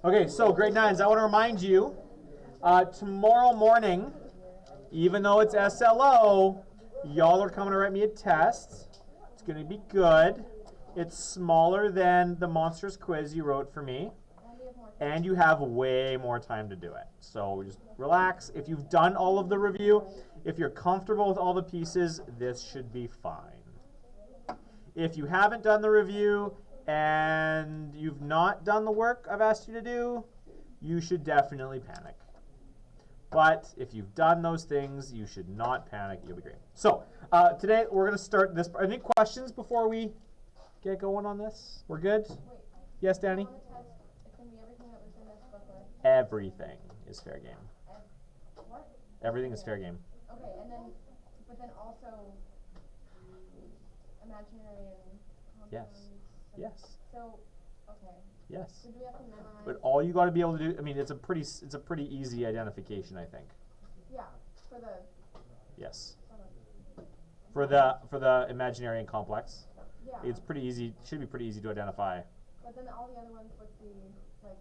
Okay, so grade 9s, I want to remind you, tomorrow morning, even though it's SLO, y'all are coming to write me a test. It's going to be good. It's smaller than the monstrous quiz you wrote for me. And you have way more time to do it. So just relax. If you've done all of the review, if you're comfortable with all the pieces, this should be fine. If you haven't done the review and you've not done the work I've asked you to do, you should definitely panic. But if you've done those things, you should not panic. You'll be great. So today we're going to start this. Any questions before we get going on this? We're good? Wait. Yes, Danny? On the test, it's going to be everything that was in this booklet. Everything is fair game. What? Everything is fair game. Okay, and then, but then also imaginary and compounds. Yes. So, okay. Yes. So do we have to memorize? But all you got to be able to do, I mean, it's a pretty easy identification, I think. Yeah, for the. Yes. For the imaginary and complex. Yeah. It's pretty easy. Should be pretty easy to identify. But then all the other ones would be like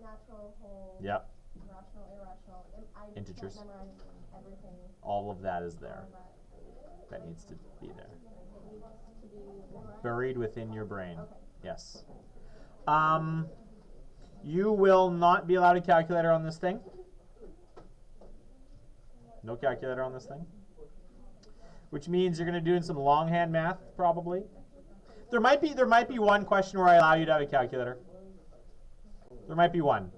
natural, whole. Yep. Rational, irrational. I Integers. can't memorize everything. All of that is there. That needs to be there. Buried within your brain. Okay. Yes. You will not be allowed a calculator on this thing. No calculator on this thing. Which means you're going to do some longhand math, probably. There might be one question where I allow you to have a calculator. There might be one.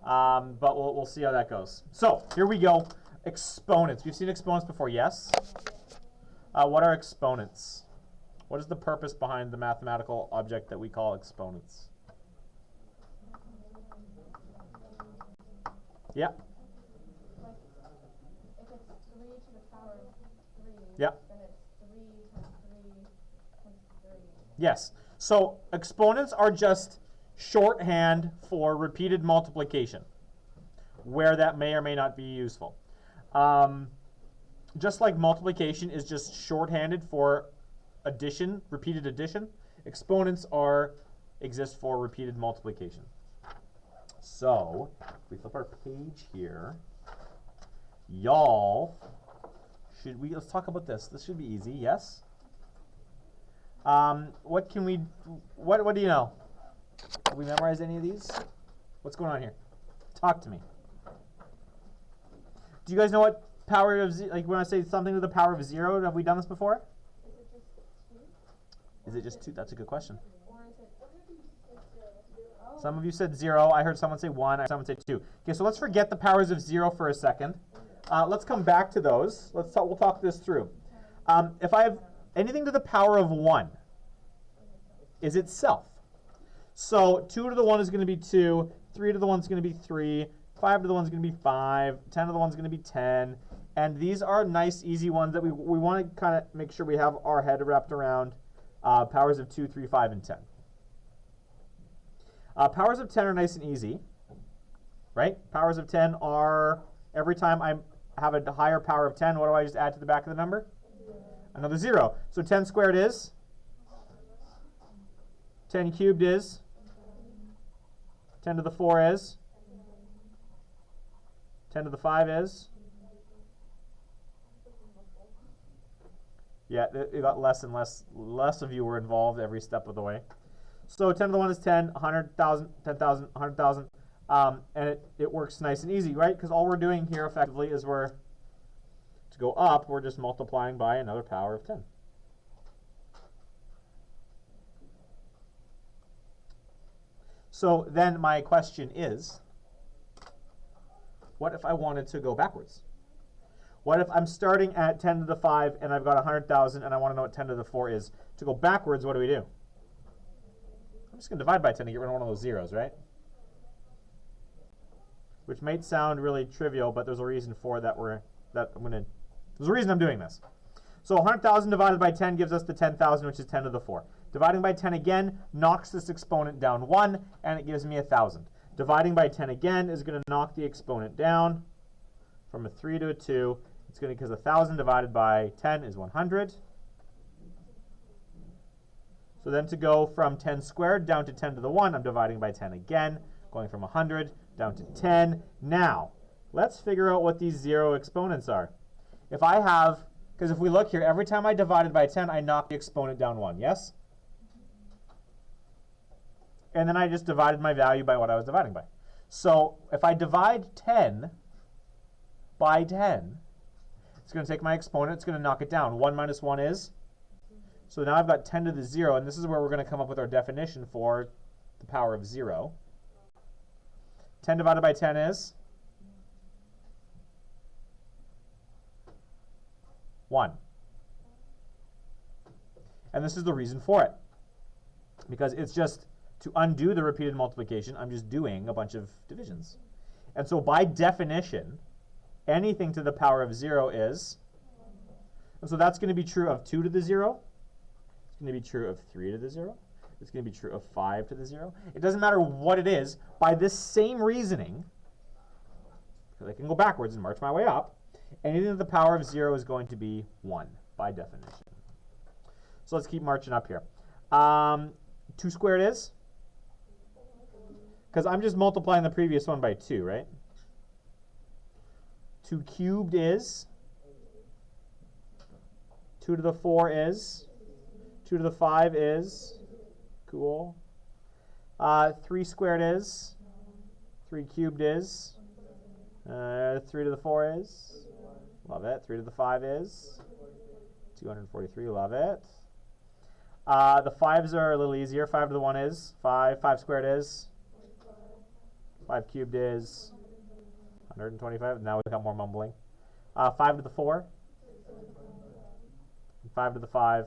But we'll see how that goes. So here we go. Exponents. We've seen exponents before, yes? What are exponents? What is the purpose behind the mathematical object that we call exponents? Yeah. Like, if it's 3 to the power of 3, Yeah. then it's 3 times 3 times 3. Yes. So exponents are just shorthand for repeated multiplication, where that may or may not be useful. Just like multiplication is just shorthanded for addition, repeated addition, exponents exist for repeated multiplication. So, if we flip our page here, y'all, let's talk about this. This should be easy, yes? What do you know? Have we memorized any of these? What's going on here? Talk to me. Do you guys know what power of like when I say something to the power of 0? Have we done this before? Is it just 2? That's a good question. Or is it? Some of you said 0. I heard someone say 1. I heard someone say 2. Okay, so let's forget the powers of 0 for a second. Let's come back to those. We'll talk this through. If I have anything to the power of 1, is itself. So 2 to the 1 is going to be 2. 3 to the 1 is going to be 3. 5 to the 1 is going to be 5. 10 to the 1 is going to be 10. And these are nice, easy ones that we want to kind of make sure we have our head wrapped around. Powers of 2, 3, 5, and 10. Powers of 10 are nice and easy, right? Powers of 10 are, every time I have a higher power of 10, what do I just add to the back of the number? Another 0. So 10 squared is? 10 cubed is? 10 to the 4 is? 10 to the 5 is? Yeah, it got less and less of you were involved every step of the way. So 10 to the 1 is 10, 100,000, 10,000, 100,000. And it works nice and easy, right? Because all we're doing here effectively is to go up, we're just multiplying by another power of 10. So then my question is, what if I wanted to go backwards? What if I'm starting at 10 to the 5 and I've got 100,000 and I want to know what 10 to the 4 is? To go backwards, what do we do? I'm just going to divide by 10 to get rid of one of those zeros, right? Which might sound really trivial, but there's a reason for that. There's a reason I'm doing this. So 100,000 divided by 10 gives us the 10,000, which is 10 to the 4. Dividing by 10 again knocks this exponent down 1, and it gives me 1,000. Dividing by 10 again is going to knock the exponent down from a 3 to a 2. It's going to, because 1,000 divided by 10 is 100. So then to go from 10 squared down to 10 to the 1, I'm dividing by 10 again, going from 100 down to 10. Now, let's figure out what these 0 exponents are. If I have, because if we look here, every time I divided by 10, I knocked the exponent down 1, yes? And then I just divided my value by what I was dividing by. So if I divide 10 by 10, it's going to take my exponent, it's going to knock it down. 1 minus 1 is? So now I've got 10 to the 0, and this is where we're going to come up with our definition for the power of 0. 10 divided by 10 is? 1. And this is the reason for it. Because it's just to undo the repeated multiplication, I'm just doing a bunch of divisions. And so by definition, anything to the power of 0 is, and so that's going to be true of 2 to the 0. It's going to be true of 3 to the 0. It's going to be true of 5 to the 0. It doesn't matter what it is. By this same reasoning, because I can go backwards and march my way up, anything to the power of 0 is going to be 1 by definition. So let's keep marching up here. 2 squared is? Because I'm just multiplying the previous one by 2, right? 2 cubed is? 2 to the 4 is? 2 to the 5 is? Cool. 3 squared is? 3 cubed is? 3 to the 4 is? Love it. 3 to the 5 is? 243, love it. The 5s are a little easier. 5 to the 1 is? 5. 5 squared is? 5 cubed is? 125. Now we've got more mumbling. 5 to the 4? 5 to the 5?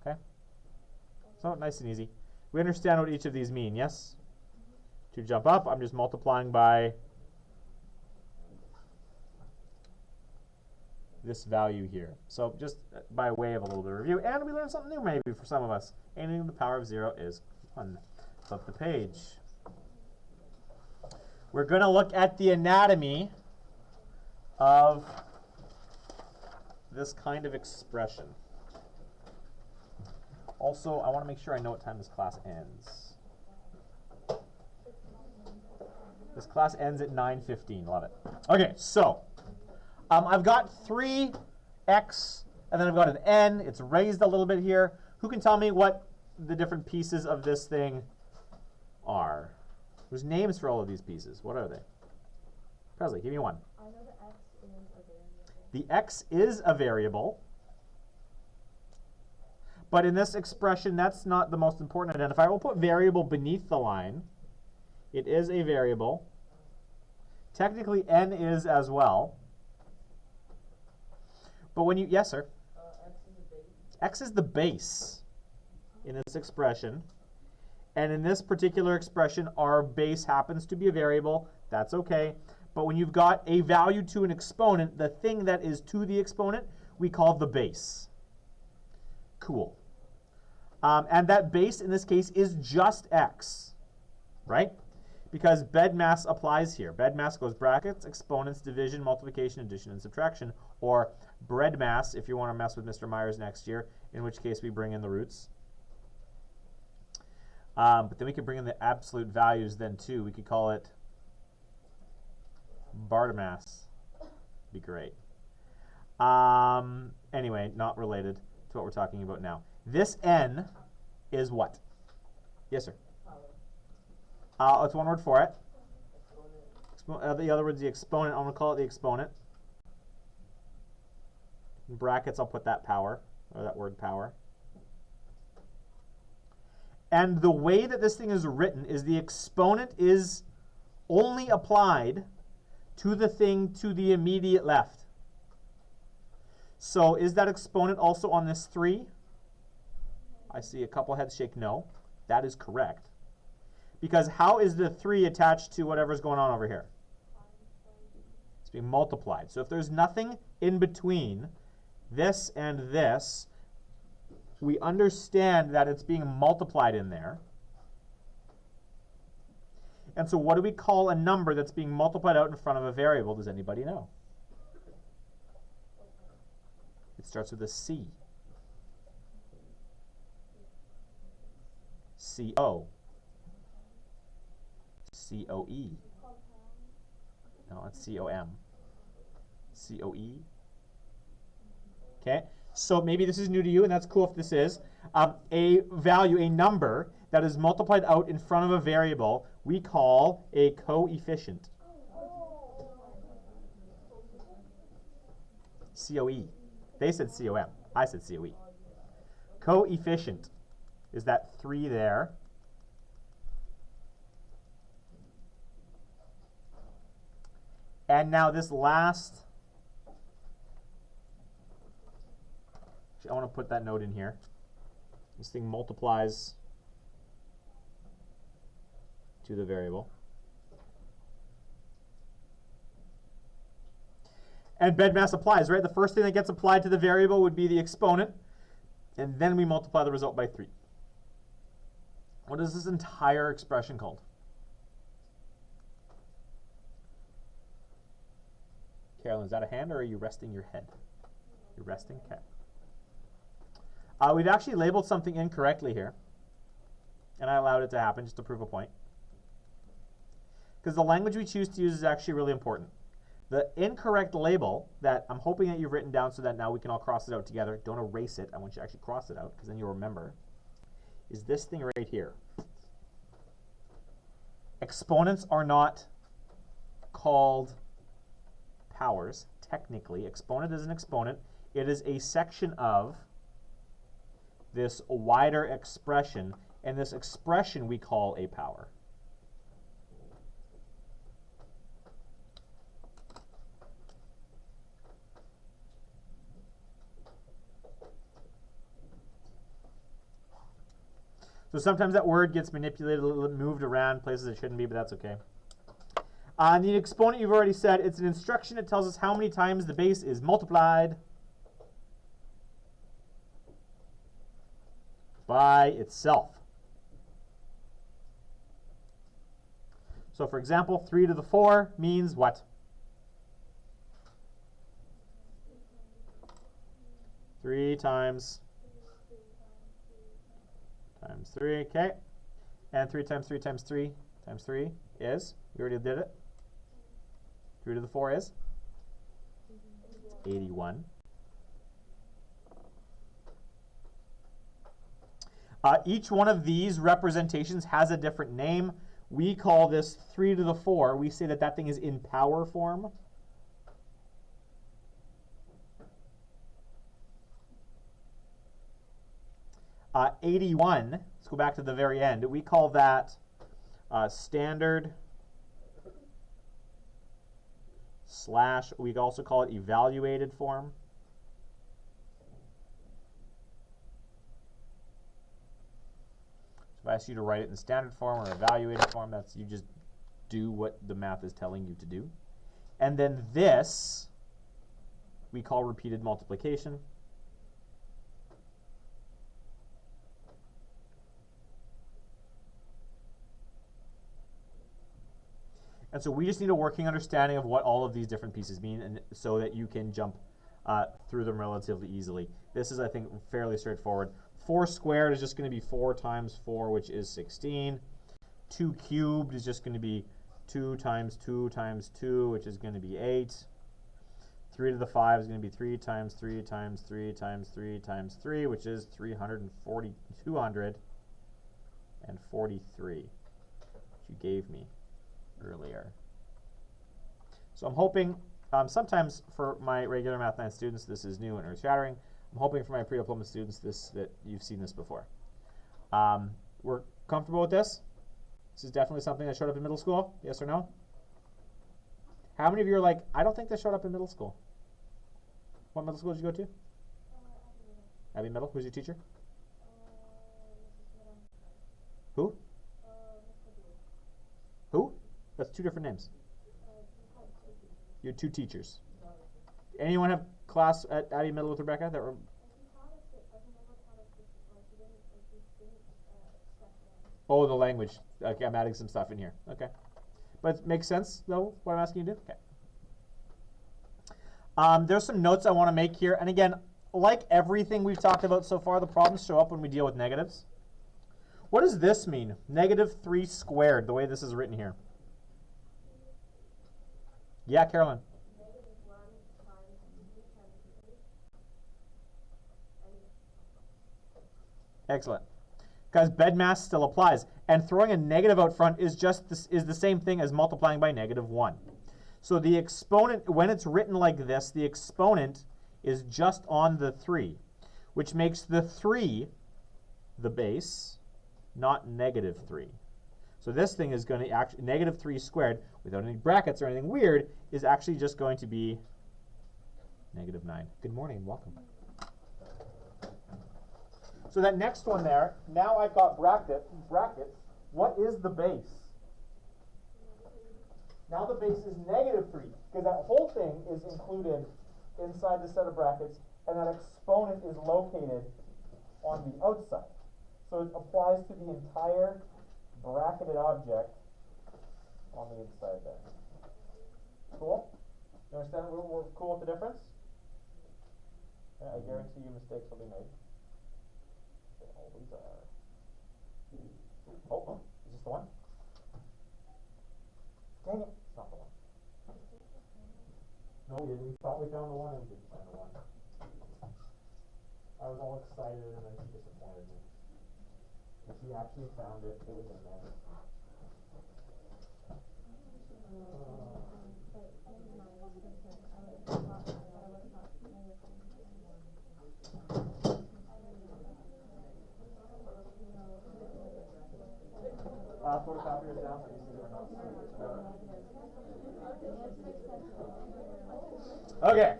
Okay. So nice and easy. We understand what each of these mean, yes? To jump up, I'm just multiplying by this value here. So just by way of a little bit of review, and we learned something new maybe for some of us. Anything to the power of 0 is 1. Flip the page. We're going to look at the anatomy of this kind of expression. Also, I want to make sure I know what time this class ends. This class ends at 9:15. Love it. Okay, so I've got 3x, and then I've got an n. It's raised a little bit here. Who can tell me what the different pieces of this thing are? There's names for all of these pieces. What are they? Presley, give me one. I know the x is a variable. The x is a variable. But in this expression, that's not the most important identifier. We'll put variable beneath the line. It is a variable. Technically, n is as well. But when you, yes, sir? X is the base in this expression. And in this particular expression, our base happens to be a variable. That's okay. But when you've got a value to an exponent, the thing that is to the exponent, we call the base. Cool. And that base in this case is just x, right? Because BEDMAS applies here. BEDMAS goes brackets, exponents, division, multiplication, addition, and subtraction. Or BREDMAS if you want to mess with Mr. Myers next year, in which case we bring in the roots. But then we could bring in the absolute values then too. We could call it BARDMAS. Be great. Anyway, not related to what we're talking about now. This n is what? Yes, sir? It's one word for it. The other word's the exponent. I'm going to call it the exponent. In brackets, I'll put that power, or that word power. And the way that this thing is written is the exponent is only applied to the thing to the immediate left. So is that exponent also on this 3? I see a couple heads shake no. That is correct. Because how is the 3 attached to whatever's going on over here? It's being multiplied. So if there's nothing in between this and this, we understand that it's being multiplied in there. And so what do we call a number that's being multiplied out in front of a variable? Does anybody know? It starts with a C. C-O. C-O-E. No, it's C-O-M. C-O-E. Okay, so maybe this is new to you, and that's cool if this is. A value, a number that is multiplied out in front of a variable, we call a coefficient. C-O-E. They said C-O-M. I said C-O-E. Coefficient is that 3 there. And now this last, actually, I want to put that note in here. This thing multiplies to the variable. And BEDMAS applies, right? The first thing that gets applied to the variable would be the exponent, and then we multiply the result by 3. What is this entire expression called? Carolyn, is that a hand, or are you resting your head? You're resting? Okay. We've actually labeled something incorrectly here, and I allowed it to happen just to prove a point. Because the language we choose to use is actually really important. The incorrect label that I'm hoping that you've written down so that now we can all cross it out together. Don't erase it. I want you to actually cross it out because then you'll remember. Is this thing right here. Exponents are not called powers. Technically, exponent is an exponent. It is a section of this wider expression, and this expression we call a power. So sometimes that word gets manipulated, moved around places it shouldn't be, but that's okay. The exponent, you've already said, it's an instruction. It tells us how many times the base is multiplied by itself. So for example, 3 to the 4 means what? 3 times 3, okay. And 3 times 3 times 3 times 3 is, we already did it. 3 to the 4 is? It's 81. Each one of these representations has a different name. We call this 3 to the 4. We say that that thing is in power form. Uh, 81, let's go back to the very end. We call that standard / we also call it evaluated form. So if I ask you to write it in standard form or evaluated form, that's you just do what the math is telling you to do. And then this we call repeated multiplication. And so we just need a working understanding of what all of these different pieces mean, and so that you can jump through them relatively easily. This is, I think, fairly straightforward. 4 squared is just going to be 4 times 4, which is 16. 2 cubed is just going to be 2 times 2 times 2, which is going to be 8. 3 to the 5 is going to be 3 times 3 times 3 times 3 times 3, which is 243, which you gave me earlier. So I'm hoping, sometimes for my regular Math 9 students, this is new and earth-shattering. I'm hoping for my pre-diploma students that you've seen this before. We're comfortable with this? This is definitely something that showed up in middle school? Yes or no? How many of you are like, I don't think this showed up in middle school? What middle school did you go to? Abbey Middle. Who's your teacher? Who? Who? That's 2 different names. You had 2 teachers. Anyone have class at Abbey Middle with Rebecca? That were oh, the language. Okay, I'm adding some stuff in here. Okay. But it makes sense, though, what I'm asking you to do? Okay. There's some notes I want to make here. And again, like everything we've talked about so far, the problems show up when we deal with negatives. What does this mean? Negative 3 squared, the way this is written here. Yeah, Carolyn. Excellent. Because BEDMAS still applies. And throwing a negative out front is the same thing as multiplying by -1. So the exponent, when it's written like this, the exponent is just on the 3, which makes the 3 the base, not -3. So this thing is going to actually, -3 squared, without any brackets or anything weird, is actually just going to be -9. Good morning and welcome. So that next one there, now I've got brackets. What is the base? Now the base is -3, because that whole thing is included inside the set of brackets, and that exponent is located on the outside. So it applies to the entire bracketed object on the inside there. Cool? You understand? We're cool with the difference? Yeah, I guarantee you mistakes will be made. They always are. Oh, is this the one? Dang it, it's not the one. No, we thought we found the one and we didn't find the one. I was all excited and then she disappointed me. And she actually found it. It was in there. Photocopiers down so you see your notes. Okay.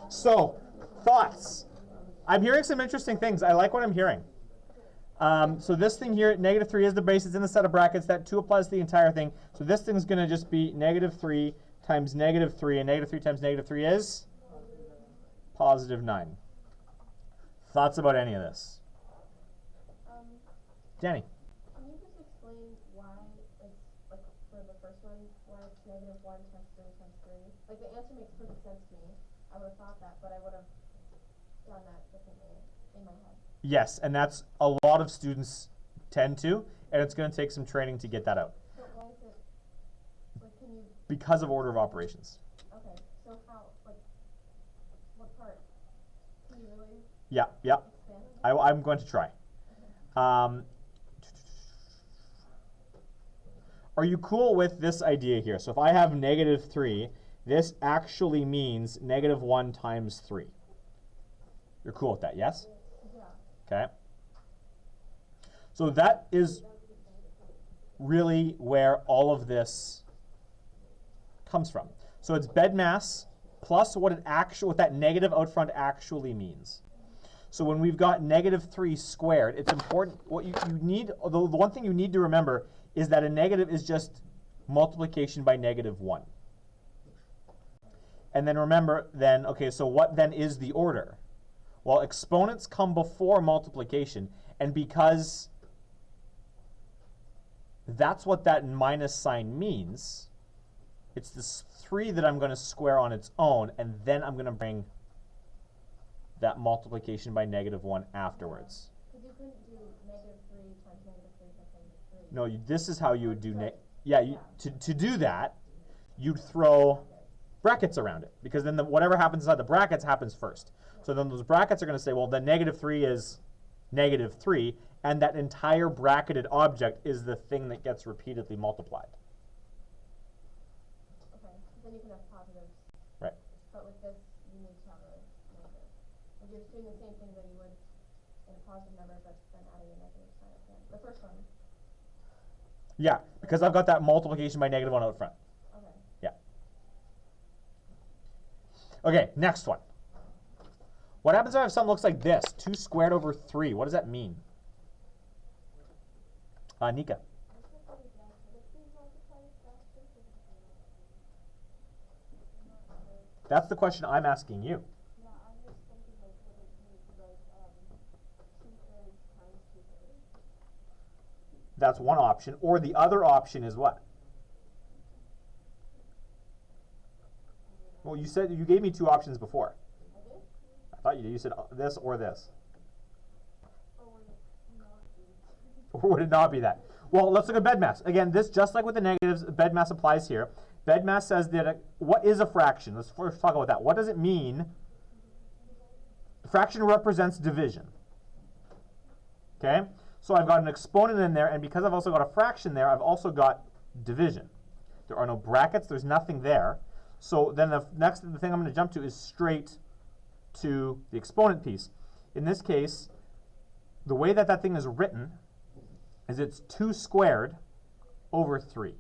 So, thoughts. I'm hearing some interesting things. I like what I'm hearing. So this thing here, -3 is the base. It's in the set of brackets. That 2 applies to the entire thing. So this thing is going to just be -3 times -3. And -3 times -3 is +9. Thoughts about any of this? Danny. Can you just explain why it's, like, for the first one, why it's -1 times 3 times 3? Like, the answer makes perfect sense to me. I would have thought that, but I would have done that differently in my head. Yes, and that's a lot of students tend to, and it's going to take some training to get that out. But why is it, like, can you... Because of order of operations. Okay, so how, like, what part? Can you really Yeah. expand on that? I'm going to try. Are you cool with this idea here? So if I have -3, this actually means -1 times 3. You're cool with that, yes? Yeah. Okay. So that is really where all of this comes from. So it's BEDMAS plus what that negative out front actually means. So when we've got -3 squared, it's important. What you need, the one thing you need to remember is that a negative is just multiplication by -1. And then remember then, okay, so what then is the order? Well, exponents come before multiplication, and because that's what that minus sign means, it's this 3 that I'm going to square on its own, and then I'm going to bring that multiplication by -1 afterwards. Because you couldn't do -3 times -3 times -3. No, this is how you would do, to do that, you'd throw brackets around it, because then whatever happens inside the brackets happens first. So then those brackets are going to say, well, the -3 is -3, and that entire bracketed object is the thing that gets repeatedly multiplied. Okay, then you can have positives. Right. But with this, you need to have a negative. If you're doing the same thing that you would in a positive number, but then adding a negative sign at the end. The first one. Yeah, because I've got that multiplication by -1 out front. Okay. Yeah. Okay, next one. What happens if I have something that looks like this? 2 squared over 3. What does that mean? Nika. That's the question I'm asking you. Yeah, I'm just thinking like what it means, like 2/3 times 2/3. That's one option. Or the other option is what? Well, you said you gave me two options before. I did? I thought you did. You said this or this. Or would it not be? Or would it not be that? Well, let's look at bedmass. Again, this, just like with the negatives, bedmass applies here. Bedmass says that what is a fraction? Let's first talk about that. What does it mean? Fraction represents division. Okay? So I've got an exponent in there, and because I've also got a fraction there, I've also got division. There are no brackets. There's nothing there. So then the thing I'm going to jump to is straight to the exponent piece. In this case, the way that that thing is written is it's 2 squared over 3.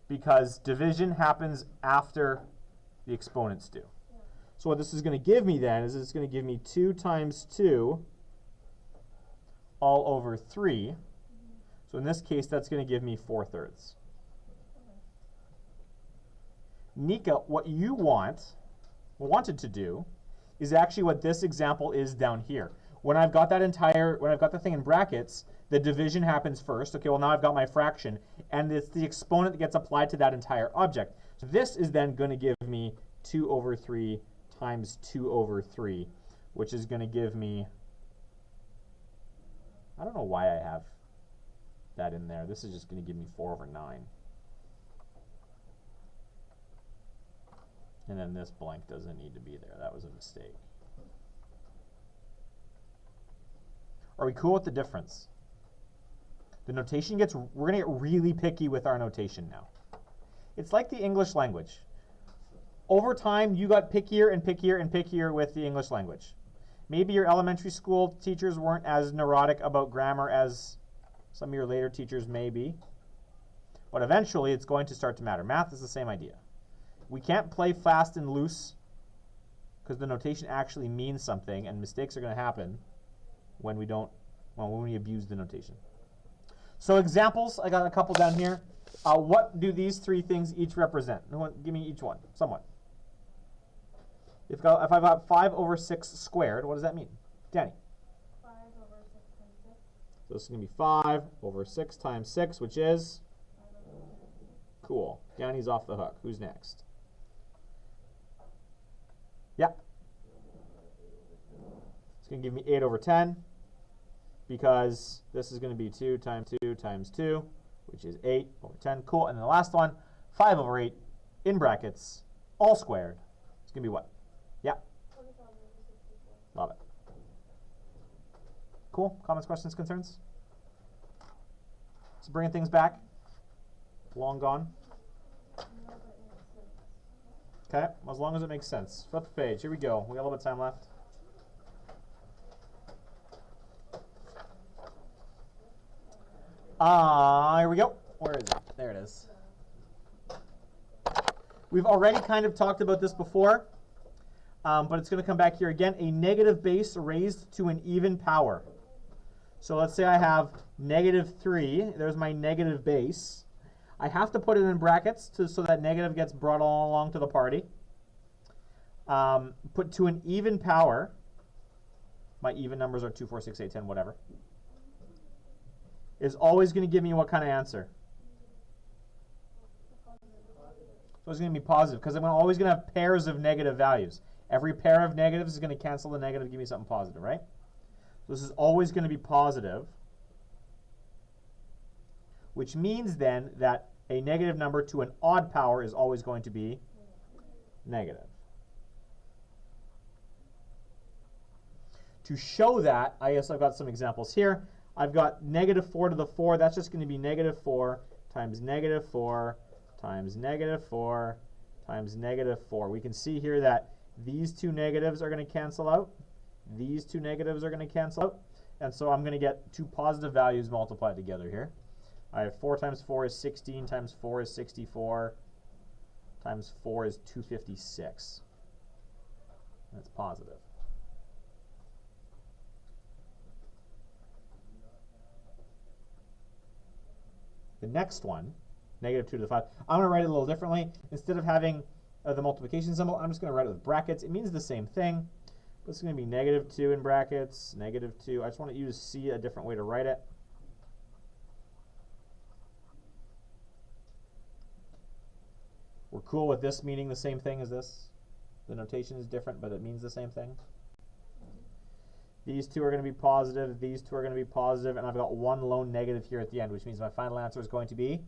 Because division happens after the exponents do. So what this is going to give me then is it's going to give me 2 times 2 all over 3. So in this case, that's going to give me 4/3. Nika, what you wanted to do is actually what this example is down here. When I've got the thing in brackets, the division happens first. Okay, well now I've got my fraction, and it's the exponent that gets applied to that entire object. So this is then going to give me 2 over 3 times 2 over 3, which is going to give me, I don't know why I have that in there. This is just going to give me 4 over 9. And then this blank doesn't need to be there. That was a mistake. Are we cool with the difference? The notation we're going to get really picky with our notation now. It's like the English language. Over time, you got pickier and pickier and pickier with the English language. Maybe your elementary school teachers weren't as neurotic about grammar as some of your later teachers may be. But eventually, it's going to start to matter. Math is the same idea. We can't play fast and loose because the notation actually means something, and mistakes are going to happen when we abuse the notation. So examples, I got a couple down here. What do these 3 things each represent? Give me each one, someone. If I've got 5 over 6 squared, what does that mean? Danny. 5 over 6 times 6. So this is going to be 5 over 6 times 6, which is? 5 over 6. Cool. Danny's off the hook. Who's next? Yeah. It's going to give me 8 over 10 because this is going to be 2 times 2 times 2, which is 8 over 10. Cool. And then the last one, 5 over 8 in brackets, all squared. It's going to be what? Yeah. 27 over 64. Love it. Cool. Comments, questions, concerns? So bringing things back. Long gone. No, but it makes sense. Okay, as long as it makes sense. Flip the page. Here we go. We got a little bit of time left. Here we go. Where is it? There it is. We've already kind of talked about this before, but it's going to come back here again. A negative base raised to an even power. So let's say I have -3. There's my negative base. I have to put it in brackets so that negative gets brought all along to the party. Put to an even power. My even numbers are 2, 4, 6, 8, 10, whatever. Is always going to give me what kind of answer? So it's going to be positive because I'm always going to have pairs of negative values. Every pair of negatives is going to cancel the negative and give me something positive, right? So this is always going to be positive, which means then that a negative number to an odd power is always going to be negative. To show that, I guess I've got some examples here. I've got -4 to the 4. That's just going to be -4 times -4 times -4 times -4. We can see here that these two negatives are going to cancel out. These two negatives are going to cancel out. And so I'm going to get 2 positive values multiplied together here. I have 4 times 4 is 16, times 4 is 64, times 4 is 256. That's positive. The next one, -2 to the 5, I'm going to write it a little differently. Instead of having the multiplication symbol, I'm just going to write it with brackets. It means the same thing, but it's going to be -2 in brackets, -2. I just want you to see a different way to write it. We're We're cool with this meaning the same thing as this. The notation is different, but it means the same thing. These two are going to be positive. These two are going to be positive. And I've got one lone negative here at the end, which means my final answer is going to be.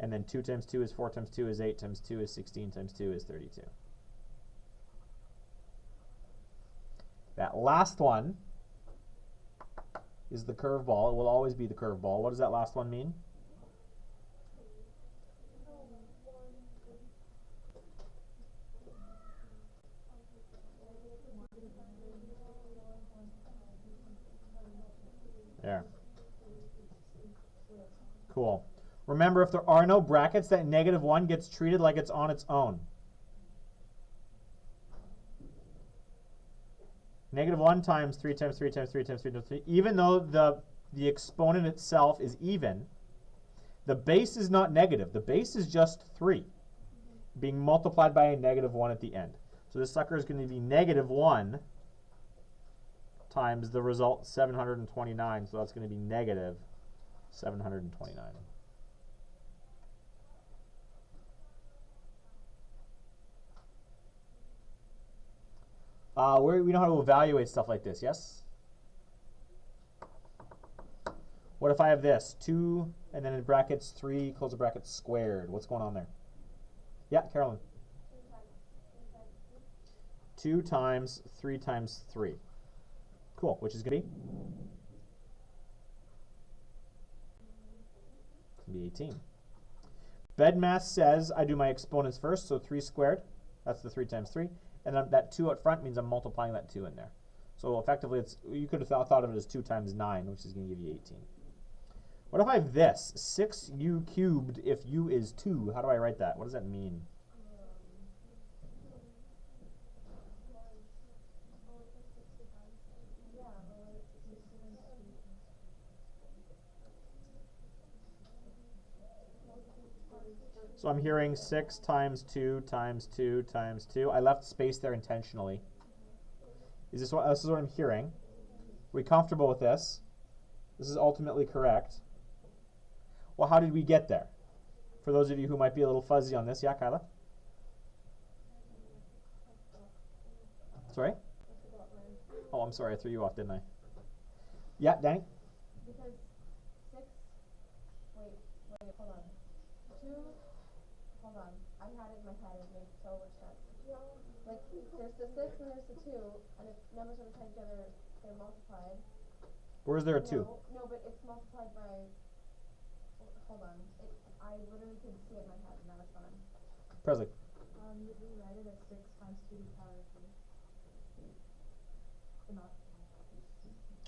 And then 2 times 2 is 4 times 2 is 8 times 2 is 16 times 2 is 32. That last one is the curveball. It will always be the curveball. What does that last one mean? There. Cool. Remember, if there are no brackets, that negative 1 gets treated like it's on its own. Negative 1 times 3 times 3 times 3 times 3 times 3. Even though the exponent itself is even, the base is not negative. The base is just 3 being multiplied by a negative 1 at the end. So this sucker is going to be negative 1 times the result 729. So that's going to be negative 729. We know how to evaluate stuff like this, yes? What if I have this? 2, and then in brackets 3, close the brackets, squared. What's going on there? Yeah, Carolyn. 2 times 3 times 3. Cool, which is going to be 18. Bedmath says I do my exponents first, so 3 squared. That's the 3 times 3. And then that 2 up front means I'm multiplying that 2 in there. So effectively, you could have thought of it as 2 times 9, which is going to give you 18. What if I have this? 6u cubed if u is 2. How do I write that? What does that mean? So I'm hearing 6 times 2 times 2 times 2. I left space there intentionally. This is what I'm hearing. Are we comfortable with this? This is ultimately correct. Well, how did we get there? For those of you who might be a little fuzzy on this, yeah, Kyla? Sorry? Oh, I'm sorry, I threw you off, didn't I? Yeah, Danny? Because 6, wait, hold on. 2, hold on. I had it in my head, it made so much sense. Like, there's the 6 and there's the 2, and if numbers are tied together, they're multiplied. Where is there a 2? No, but it's multiplied by, hold on. I literally couldn't see it in my head, and that was fun. Presley. You rewrite it as 6 times 2 to the power of 3.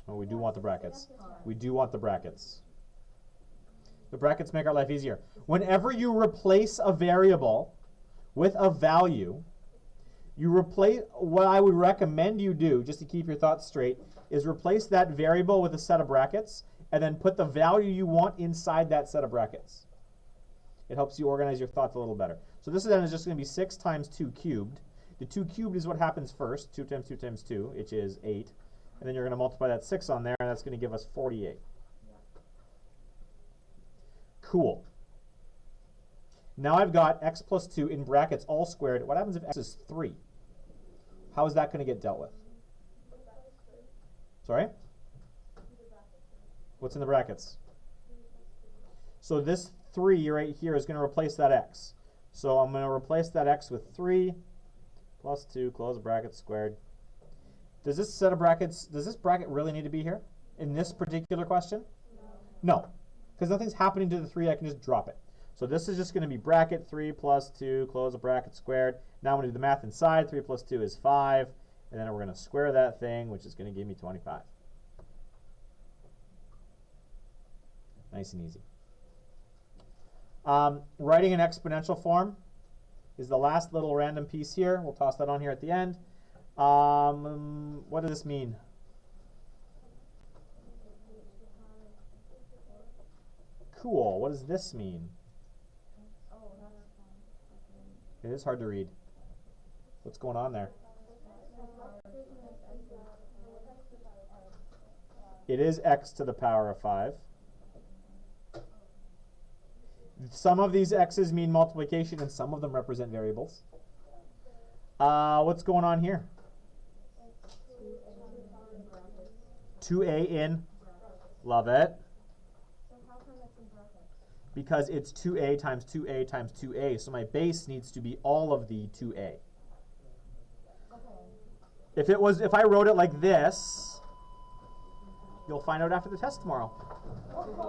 Oh, we do want the brackets. We do want the brackets. The brackets make our life easier. Whenever you replace a variable with a value, you replace, what I would recommend you do, just to keep your thoughts straight, is replace that variable with a set of brackets and then put the value you want inside that set of brackets. It helps you organize your thoughts a little better. So this then is just going to be 6 times 2 cubed. The 2 cubed is what happens first. 2 times 2 times 2, which is 8. And then you're going to multiply that 6 on there, and that's going to give us 48. Cool. Now I've got x plus 2 in brackets all squared. What happens if x is 3? How is that going to get dealt with? Sorry? What's in the brackets? So this 3 right here is going to replace that x. So I'm going to replace that x with 3 plus 2, close bracket, squared. Does this set of brackets, does this bracket really need to be here in this particular question? No. Because nothing's happening to the 3, I can just drop it. So this is just going to be bracket 3 plus 2, close the bracket, squared. Now I'm going to do the math inside. 3 plus 2 is 5. And then we're going to square that thing, which is going to give me 25. Nice and easy. Writing an exponential form is the last little random piece here. We'll toss that on here at the end. What does this mean? Cool. What does this mean? It is hard to read. What's going on there? It is x to the power of 5. Some of these x's mean multiplication and some of them represent variables. What's going on here? 2a in, love it. So how come it's in brackets? Because it's 2a times 2a times 2a. So my base needs to be all of the 2a. Okay. If I wrote it like this, you'll find out after the test tomorrow.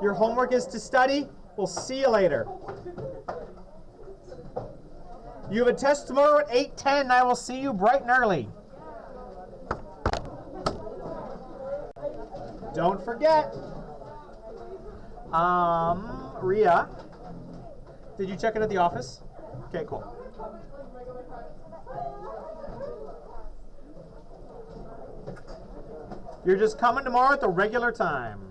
Your homework is to study. We'll see you later. You have a test tomorrow at 8:10. I will see you bright and early. Don't forget. Ria, did you check in at the office? Okay, cool. You're just coming tomorrow at the regular time.